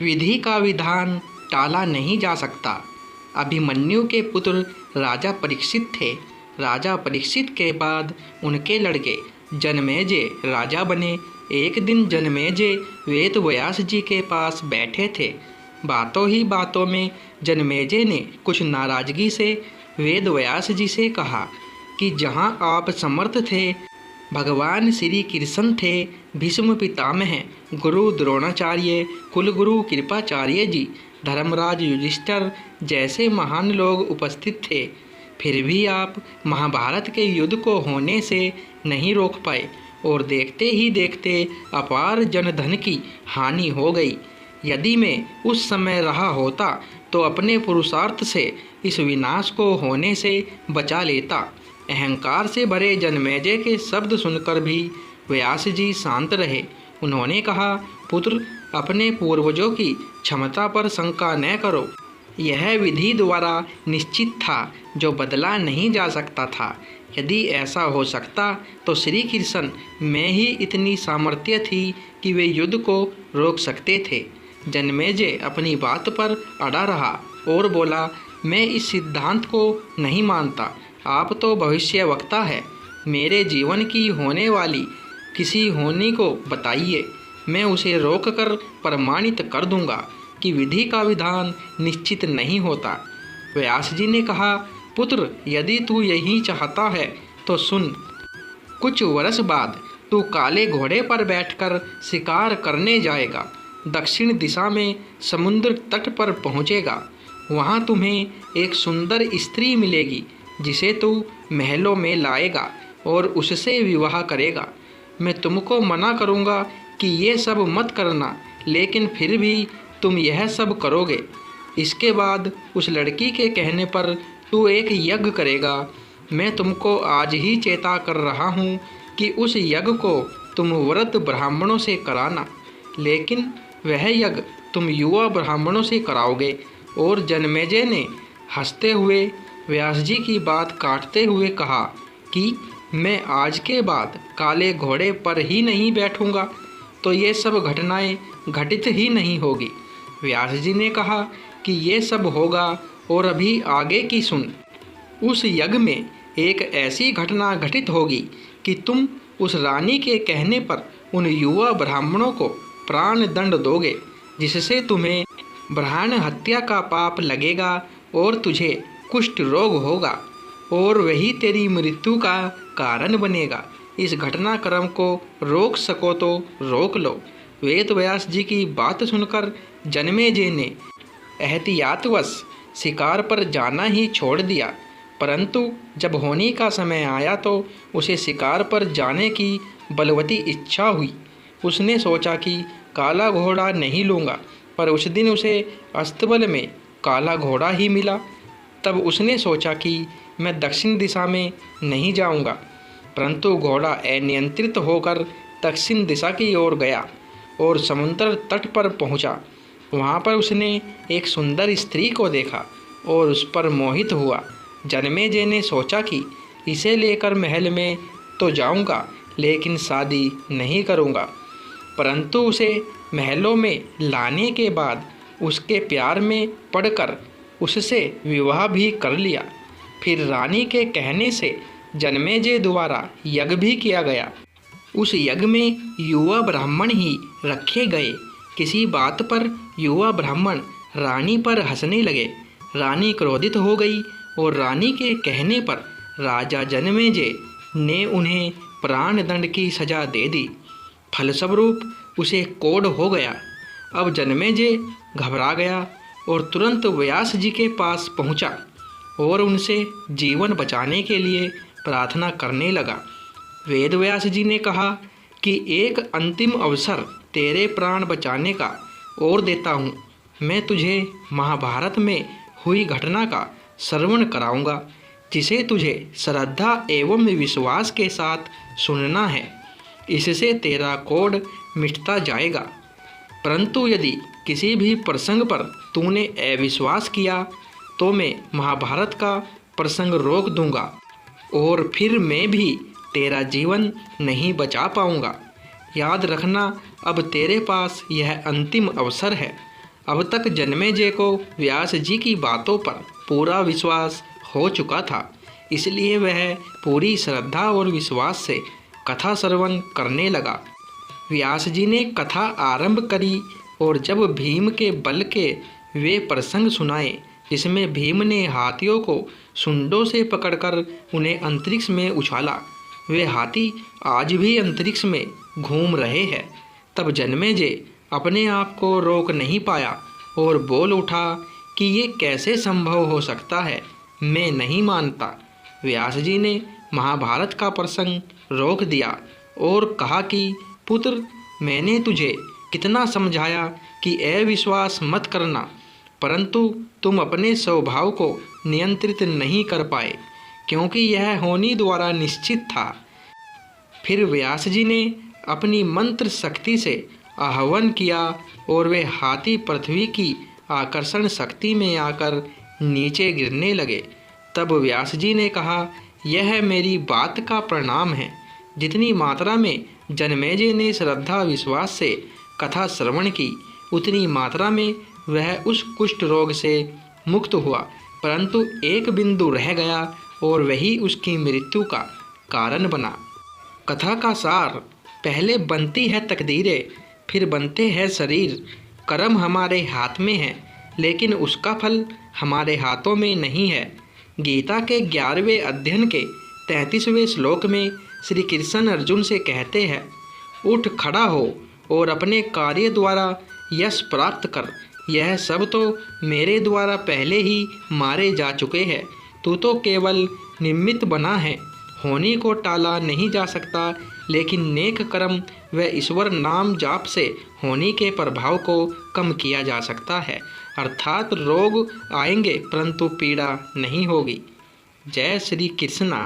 विधि का विधान टाला नहीं जा सकता। अभिमन्यु के पुत्र राजा परीक्षित थे। राजा परीक्षित के बाद उनके लड़के जनमेजय राजा बने। एक दिन जनमेजय वेद व्यास जी के पास बैठे थे। बातों ही बातों में जनमेजय ने कुछ नाराजगी से वेद व्यास जी से कहा कि जहाँ आप समर्थ थे, भगवान श्री कृष्ण थे, भीष्म पितामह, गुरु द्रोणाचार्य, कुलगुरु कृपाचार्य जी, धर्मराज युधिष्ठिर जैसे महान लोग उपस्थित थे, फिर भी आप महाभारत के युद्ध को होने से नहीं रोक पाए और देखते ही देखते अपार जनधन की हानि हो गई। यदि मैं उस समय रहा होता तो अपने पुरुषार्थ से इस विनाश को होने से बचा लेता। अहंकार से भरे जनमेजय के शब्द सुनकर भी व्यास जी शांत रहे। उन्होंने कहा, पुत्र, अपने पूर्वजों की क्षमता पर शंका न करो। यह विधि द्वारा निश्चित था, जो बदला नहीं जा सकता था। यदि ऐसा हो सकता तो श्री कृष्ण में ही इतनी सामर्थ्य थी कि वे युद्ध को रोक सकते थे। जनमेजय अपनी बात पर अड़ा रहा और बोला, मैं इस सिद्धांत को नहीं मानता। आप तो भविष्यवक्ता है। मेरे जीवन की होने वाली किसी होनी को बताइए, मैं उसे रोककर प्रमाणित कर दूंगा कि विधि का विधान निश्चित नहीं होता। व्यास जी ने कहा, पुत्र, यदि तू यही चाहता है तो सुन। कुछ वर्ष बाद तू काले घोड़े पर बैठकर शिकार करने जाएगा। दक्षिण दिशा में समुद्र तट पर पहुँचेगा। वहाँ तुम्हें एक सुंदर स्त्री मिलेगी जिसे तू महलों में लाएगा और उससे विवाह करेगा। मैं तुमको मना करूँगा कि ये सब मत करना, लेकिन फिर भी तुम यह सब करोगे। इसके बाद उस लड़की के कहने पर तू एक यज्ञ करेगा। मैं तुमको आज ही चेता कर रहा हूँ कि उस यज्ञ को तुम व्रत ब्राह्मणों से कराना, लेकिन वह यज्ञ तुम युवा ब्राह्मणों से कराओगे। और जनमेजय ने हंसते हुए व्यास जी की बात काटते हुए कहा कि मैं आज के बाद काले घोड़े पर ही नहीं बैठूंगा तो ये सब घटनाएं घटित ही नहीं होगी। व्यास जी ने कहा कि ये सब होगा, और अभी आगे की सुन। उस यज्ञ में एक ऐसी घटना घटित होगी कि तुम उस रानी के कहने पर उन युवा ब्राह्मणों को प्राण दंड दोगे, जिससे तुम्हें ब्राह्मण हत्या का पाप लगेगा और तुझे कुष्ठ रोग होगा और वही तेरी मृत्यु का कारण बनेगा। इस घटनाक्रम को रोक सको तो रोक लो। वेद व्यास जी की बात सुनकर जनमेजय ने एहतियातवश शिकार पर जाना ही छोड़ दिया, परंतु जब होनी का समय आया तो उसे शिकार पर जाने की बलवती इच्छा हुई। उसने सोचा कि काला घोड़ा नहीं लूँगा, पर उस दिन उसे अस्तबल में काला घोड़ा ही मिला। तब उसने सोचा कि मैं दक्षिण दिशा में नहीं जाऊँगा, परंतु घोड़ा अनियंत्रित होकर दक्षिण दिशा की ओर गया और समुद्र तट पर पहुँचा। वहाँ पर उसने एक सुंदर स्त्री को देखा और उस पर मोहित हुआ। जनमेजय ने सोचा कि इसे लेकर महल में तो जाऊँगा, लेकिन शादी नहीं करूँगा। परंतु उसे महलों में लाने के बाद उसके प्यार में पड़कर उससे विवाह भी कर लिया। फिर रानी के कहने से जनमेजय द्वारा यज्ञ भी किया गया। उस यज्ञ में युवा ब्राह्मण ही रखे गए। किसी बात पर युवा ब्राह्मण रानी पर हंसने लगे। रानी क्रोधित हो गई और रानी के कहने पर राजा जनमेजय ने उन्हें प्राण दंड की सजा दे दी। फलस्वरूप उसे कोढ़ हो गया। अब जनमेजय घबरा गया और तुरंत व्यास जी के पास पहुंचा और उनसे जीवन बचाने के लिए प्रार्थना करने लगा। वेद व्यास जी ने कहा कि एक अंतिम अवसर तेरे प्राण बचाने का और देता हूँ। मैं तुझे महाभारत में हुई घटना का श्रवण कराऊंगा, जिसे तुझे श्रद्धा एवं विश्वास के साथ सुनना है। इससे तेरा कोढ़ मिटता जाएगा। परंतु यदि किसी भी प्रसंग पर तूने अविश्वास किया तो मैं महाभारत का प्रसंग रोक दूंगा और फिर मैं भी तेरा जीवन नहीं बचा पाऊंगा। याद रखना, अब तेरे पास यह अंतिम अवसर है। अब तक जन्मेजय को व्यास जी की बातों पर पूरा विश्वास हो चुका था, इसलिए वह पूरी श्रद्धा और विश्वास से कथा श्रवण करने लगा। व्यास जी ने कथा आरंभ करी और जब भीम के बल के वे प्रसंग सुनाए जिसमें भीम ने हाथियों को सूंडों से पकड़कर उन्हें अंतरिक्ष में उछाला, वे हाथी आज भी अंतरिक्ष में घूम रहे हैं, तब जन्मेजय अपने आप को रोक नहीं पाया और बोल उठा कि ये कैसे संभव हो सकता है, मैं नहीं मानता। व्यास जी ने महाभारत का प्रसंग रोक दिया और कहा कि पुत्र, मैंने तुझे कितना समझाया कि अविश्वास मत करना, परंतु तुम अपने स्वभाव को नियंत्रित नहीं कर पाए, क्योंकि यह होनी द्वारा निश्चित था। फिर व्यास जी ने अपनी मंत्र शक्ति से आह्वान किया और वे हाथी पृथ्वी की आकर्षण शक्ति में आकर नीचे गिरने लगे। तब व्यास जी ने कहा, यह मेरी बात का परिणाम है। जितनी मात्रा में जन्मेजय ने श्रद्धा विश्वास से कथा श्रवण की, उतनी मात्रा में वह उस कुष्ठ रोग से मुक्त हुआ, परंतु एक बिंदु रह गया और वही उसकी मृत्यु का कारण बना। कथा का सार, पहले बनती है तकदीरें, फिर बनते हैं शरीर। कर्म हमारे हाथ में है, लेकिन उसका फल हमारे हाथों में नहीं है। गीता के 11वें अध्ययन के 33वें श्लोक में श्री कृष्ण अर्जुन से कहते हैं, उठ खड़ा हो और अपने कार्य द्वारा यश प्राप्त कर। यह सब तो मेरे द्वारा पहले ही मारे जा चुके हैं, तू तो केवल निमित्त बना है। होनी को टाला नहीं जा सकता, लेकिन नेक कर्म व ईश्वर नाम जाप से होनी के प्रभाव को कम किया जा सकता है। अर्थात रोग आएंगे परंतु पीड़ा नहीं होगी। जय श्री कृष्णा।